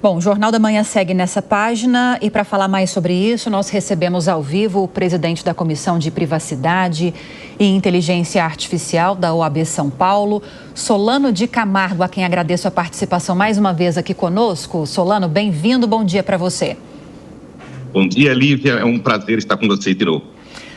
Bom, o Jornal da Manhã segue nessa página e para falar mais sobre isso, nós recebemos ao vivo o presidente da Comissão de Privacidade e Inteligência Artificial da OAB São Paulo, Solano de Camargo, a quem agradeço a participação mais uma vez aqui conosco. Solano, bem-vindo, bom dia para você. Bom dia, Lívia, é um prazer estar com você de novo.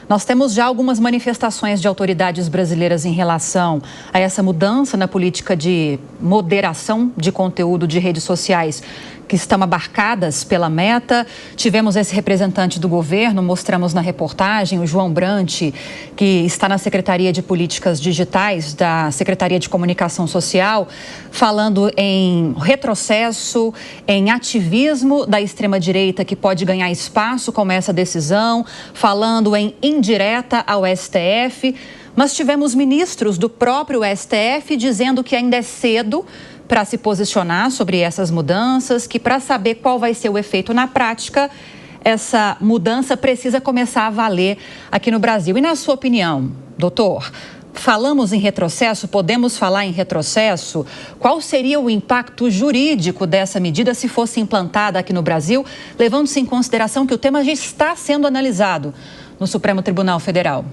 Nós temos já algumas manifestações de autoridades brasileiras em relação a essa mudança na política de moderação de conteúdo de redes sociais que estão abarcadas pela Meta. Tivemos esse representante do governo, mostramos na reportagem, o João Brant, que está na Secretaria de Políticas Digitais da Secretaria de Comunicação Social, falando em retrocesso, em ativismo da extrema-direita que pode ganhar espaço com essa decisão, falando em indireta ao STF. Mas tivemos ministros do próprio STF dizendo que ainda é cedo para se posicionar sobre essas mudanças, que para saber qual vai ser o efeito na prática, essa mudança precisa começar a valer aqui no Brasil. E na sua opinião, doutor, falamos em retrocesso, podemos falar em retrocesso? Qual seria o impacto jurídico dessa medida se fosse implantada aqui no Brasil, levando-se em consideração que o tema já está sendo analisado no Supremo Tribunal Federal?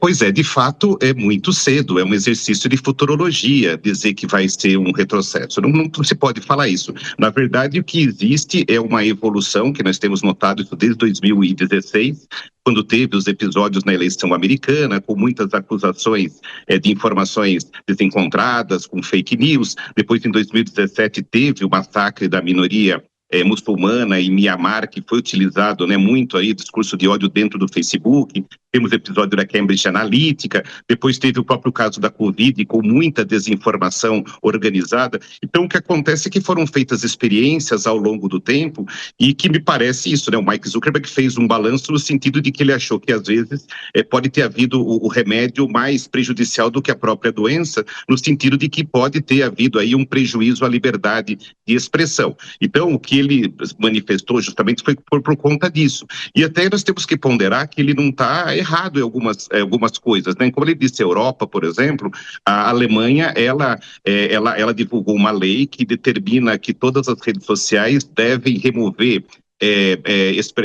Pois é, de fato é muito cedo, é um exercício de futurologia dizer que vai ser um retrocesso. Não se pode falar isso. Na verdade, o que existe é uma evolução, que nós temos notado isso desde 2016, quando teve os episódios na eleição americana, com muitas acusações de informações desencontradas, com fake news. Depois, em 2017, teve o massacre da minoria muçulmana em Mianmar, que foi utilizado muito aí, discurso de ódio dentro do Facebook. Temos episódio da Cambridge Analytica, depois teve o próprio caso da Covid, com muita desinformação organizada. Então, o que acontece é que foram feitas experiências ao longo do tempo e que me parece isso, O Mike Zuckerberg fez um balanço no sentido de que ele achou que, às vezes, pode ter havido o remédio mais prejudicial do que a própria doença, no sentido de que pode ter havido aí um prejuízo à liberdade de expressão. Então, o que ele manifestou justamente foi por conta disso. E até nós temos que ponderar que ele não está errado em algumas coisas, Como ele disse, a Europa, por exemplo, a Alemanha, ela divulgou uma lei que determina que todas as redes sociais devem remover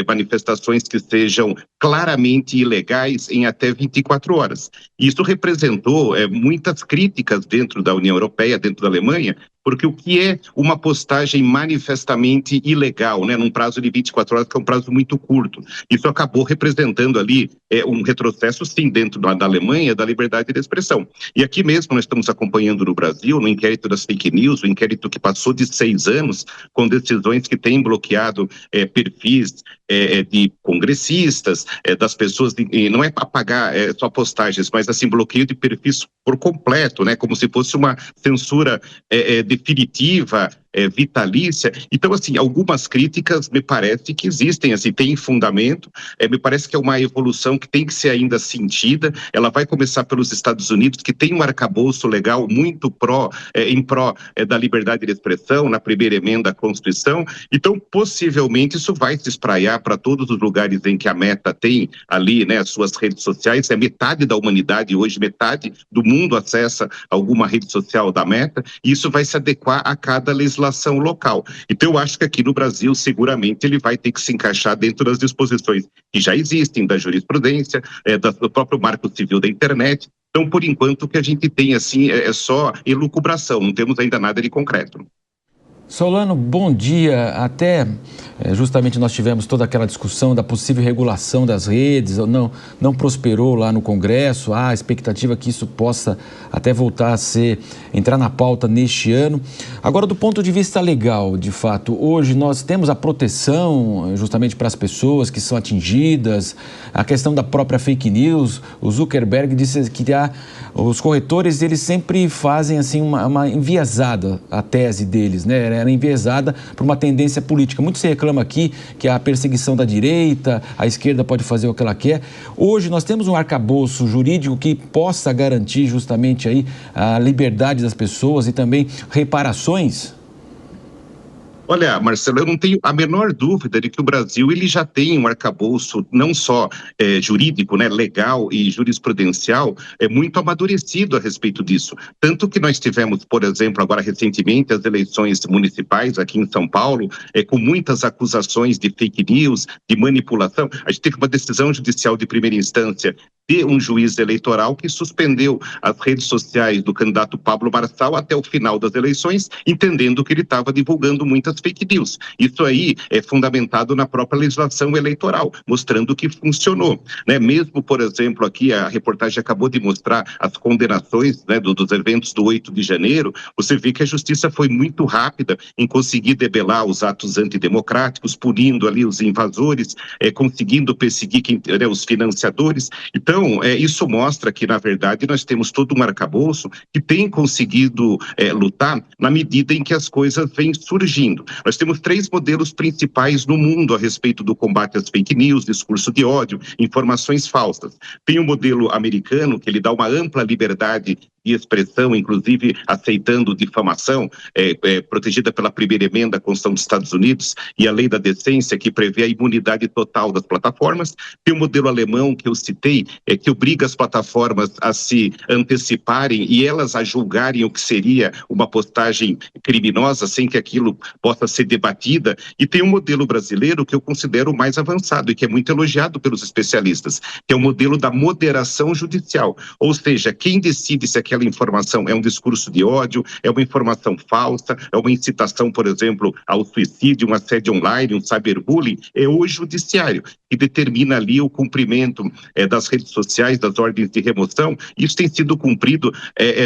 manifestações que sejam claramente ilegais em até 24 horas. Isso representou muitas críticas dentro da União Europeia, dentro da Alemanha, porque o que é uma postagem manifestamente ilegal, num prazo de 24 horas, que é um prazo muito curto? Isso acabou representando ali um retrocesso, sim, dentro da Alemanha, da liberdade de expressão. E aqui mesmo nós estamos acompanhando no Brasil, no inquérito das fake news, o inquérito que passou de 6 anos, com decisões que têm bloqueado perfis de congressistas, das pessoas, não é apagar só postagens, mas assim, bloqueio de perfis por completo, como se fosse uma censura definitiva, vitalícia. Então, assim, algumas críticas me parece que existem, assim, tem fundamento, me parece que é uma evolução que tem que ser ainda sentida. Ela vai começar pelos Estados Unidos, que tem um arcabouço legal muito em pró da liberdade de expressão, na primeira emenda à Constituição. Então, possivelmente, isso vai se espraiar para todos os lugares em que a Meta tem ali, as suas redes sociais. Metade da humanidade hoje, metade do mundo acessa alguma rede social da Meta, e isso vai se adequar a cada legislação local. Então, eu acho que aqui no Brasil, seguramente, ele vai ter que se encaixar dentro das disposições que já existem, da jurisprudência, do próprio Marco Civil da Internet. Então, por enquanto, o que a gente tem, assim, é só elucubração, não temos ainda nada de concreto. Solano, bom dia. Até justamente nós tivemos toda aquela discussão da possível regulação das redes, não prosperou lá no Congresso, há a expectativa que isso possa até voltar a entrar na pauta neste ano. Agora, do ponto de vista legal, de fato, hoje nós temos a proteção justamente para as pessoas que são atingidas, a questão da própria fake news. O Zuckerberg disse que os corretores, eles sempre fazem assim uma enviesada, a tese deles, Era enviesada por uma tendência política. Muito se reclama aqui que a perseguição da direita, a esquerda pode fazer o que ela quer. Hoje nós temos um arcabouço jurídico que possa garantir justamente aí a liberdade das pessoas e também reparações? Olha, Marcelo, eu não tenho a menor dúvida de que o Brasil ele já tem um arcabouço não só jurídico, né, legal e jurisprudencial, muito amadurecido a respeito disso. Tanto que nós tivemos, por exemplo, agora recentemente, as eleições municipais aqui em São Paulo, com muitas acusações de fake news, de manipulação. A gente teve uma decisão judicial de primeira instância de um juiz eleitoral que suspendeu as redes sociais do candidato Pablo Marçal até o final das eleições, entendendo que ele estava divulgando muitas fake news. Isso aí é fundamentado na própria legislação eleitoral, mostrando que funcionou, né? Mesmo, por exemplo, aqui a reportagem acabou de mostrar as condenações, né, dos eventos do 8 de janeiro, você vê que a justiça foi muito rápida em conseguir debelar os atos antidemocráticos, punindo ali os invasores, conseguindo perseguir os financiadores. Então, isso mostra que, na verdade, nós temos todo um arcabouço que tem conseguido lutar na medida em que as coisas vêm surgindo. Nós temos 3 modelos principais no mundo a respeito do combate às fake news, discurso de ódio, informações falsas. Tem o modelo americano, que ele dá uma ampla liberdade de expressão, inclusive aceitando difamação, protegida pela primeira emenda à Constituição dos Estados Unidos e a lei da decência, que prevê a imunidade total das plataformas. Tem o modelo alemão que eu citei, que obriga as plataformas a se anteciparem e elas a julgarem o que seria uma postagem criminosa sem que aquilo possa ser debatida. E tem um modelo brasileiro que eu considero mais avançado e que é muito elogiado pelos especialistas, que é o modelo da moderação judicial. Ou seja, quem decide se aquela informação é um discurso de ódio, é uma informação falsa, é uma incitação, por exemplo, ao suicídio, um assédio online, um cyberbullying, é o judiciário que determina ali o cumprimento das redes sociais, das ordens de remoção. Isso tem sido cumprido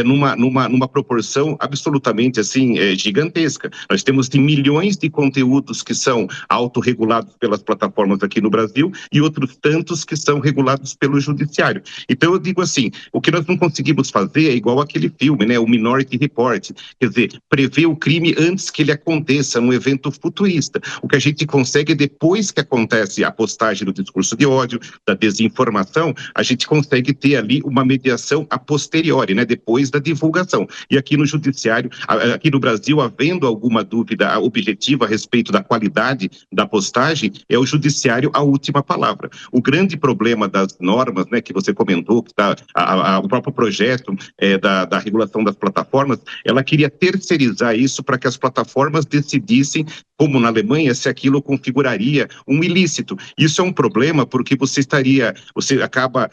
numa proporção absolutamente assim gigantesca. Nós temos milhões de conteúdos que são autorregulados pelas plataformas aqui no Brasil e outros tantos que são regulados pelo judiciário. Então eu digo assim, o que nós não conseguimos fazer é igual aquele filme, né, o Minority Report, quer dizer, prever o crime antes que ele aconteça, num evento futurista. O que a gente consegue é depois que acontece a postagem do discurso de ódio, da desinformação, a gente consegue ter ali uma mediação a posteriori, né, depois da divulgação. E aqui no judiciário, aqui no Brasil, havendo alguma dúvida objetiva a respeito da qualidade da postagem, é o judiciário a última palavra. O grande problema das normas, né, que você comentou, que o próprio projeto da regulação das plataformas, ela queria terceirizar isso para que as plataformas decidissem, como na Alemanha, se aquilo configuraria um ilícito. Isso é um problema porque você acaba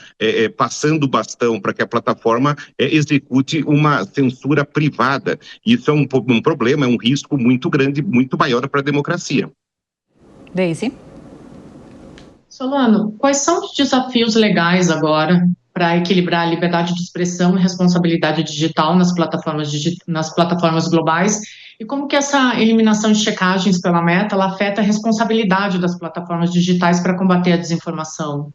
passando o bastão para que a plataforma execute uma censura privada. Isso é um problema, é um risco muito grande, muito maior para a democracia. Deise? Solano, quais são os desafios legais agora para equilibrar a liberdade de expressão e responsabilidade digital nas plataformas globais? E como que essa eliminação de checagens pela Meta ela afeta a responsabilidade das plataformas digitais para combater a desinformação?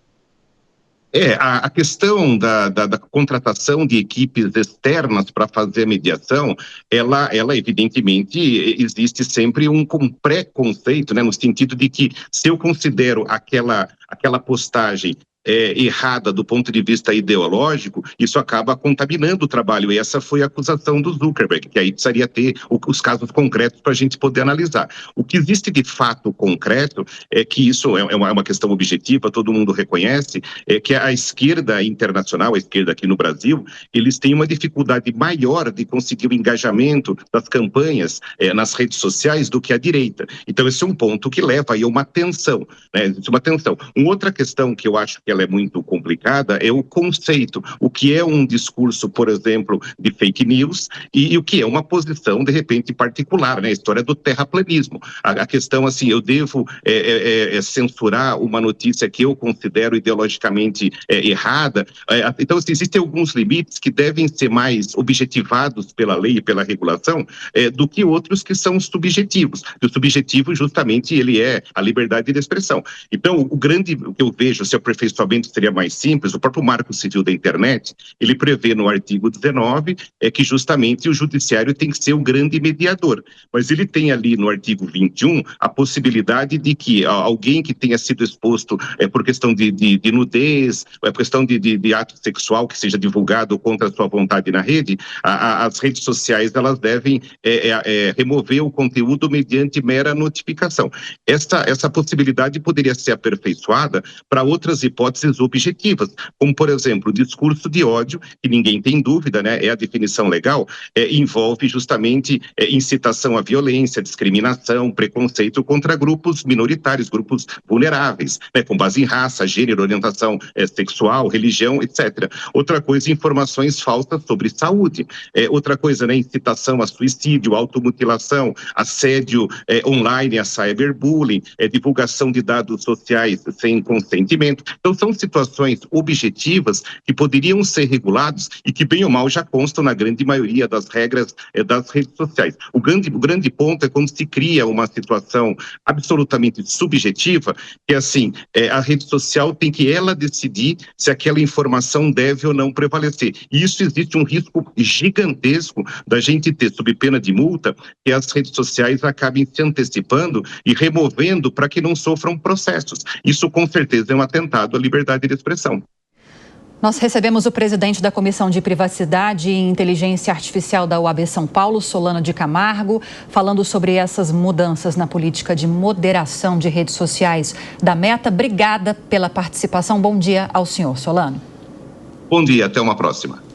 A questão da contratação de equipes externas para fazer a mediação, ela evidentemente existe sempre um preconceito, né, no sentido de que se eu considero aquela postagem errada do ponto de vista ideológico, isso acaba contaminando o trabalho. E essa foi a acusação do Zuckerberg, que aí precisaria ter os casos concretos para a gente poder analisar. O que existe de fato concreto é que isso é uma questão objetiva, todo mundo reconhece, que a esquerda internacional, a esquerda aqui no Brasil, eles têm uma dificuldade maior de conseguir o engajamento das campanhas nas redes sociais do que a direita. Então esse é um ponto que leva aí a uma tensão, né? Uma tensão. Uma outra questão que eu acho que ela é muito complicada é o conceito, o que é um discurso, por exemplo, de fake news e o que é uma posição, de repente, particular, né? A história do terraplanismo. A questão, assim, eu devo censurar uma notícia que eu considero ideologicamente errada. Então, assim, existem alguns limites que devem ser mais objetivados pela lei e pela regulação do que outros que são subjetivos. E o subjetivo, justamente, ele é a liberdade de expressão. Então, o que eu vejo, se aperfeiçoar aperfeiçoamento seria mais simples. O próprio Marco Civil da Internet, ele prevê no artigo 19 que justamente o judiciário tem que ser o grande mediador. Mas ele tem ali no artigo 21 a possibilidade de que alguém que tenha sido exposto por questão de nudez, por questão de ato sexual que seja divulgado contra a sua vontade na rede, as redes sociais elas devem remover o conteúdo mediante mera notificação. Essa possibilidade poderia ser aperfeiçoada para outras hipóteses objetivas, como, por exemplo, o discurso de ódio, que ninguém tem dúvida, né, é a definição legal, envolve justamente incitação à violência, discriminação, preconceito contra grupos minoritários, grupos vulneráveis, né, com base em raça, gênero, orientação sexual, religião, etc. Outra coisa, informações falsas sobre saúde. Outra coisa, né, incitação a suicídio, automutilação, assédio online, a cyberbullying, divulgação de dados sociais sem consentimento. Então, são situações objetivas que poderiam ser regulados e que, bem ou mal, já constam na grande maioria das regras das redes sociais. O grande ponto é quando se cria uma situação absolutamente subjetiva, que assim, a rede social tem que ela decidir se aquela informação deve ou não prevalecer. E isso existe um risco gigantesco da gente ter, sob pena de multa, que as redes sociais acabem se antecipando e removendo para que não sofram processos. Isso, com certeza, é um atentado à liberdade de expressão. Nós recebemos o presidente da Comissão de Privacidade e Inteligência Artificial da UAB São Paulo, Solano de Camargo, falando sobre essas mudanças na política de moderação de redes sociais da Meta. Obrigada pela participação. Bom dia ao senhor, Solano. Bom dia, até uma próxima.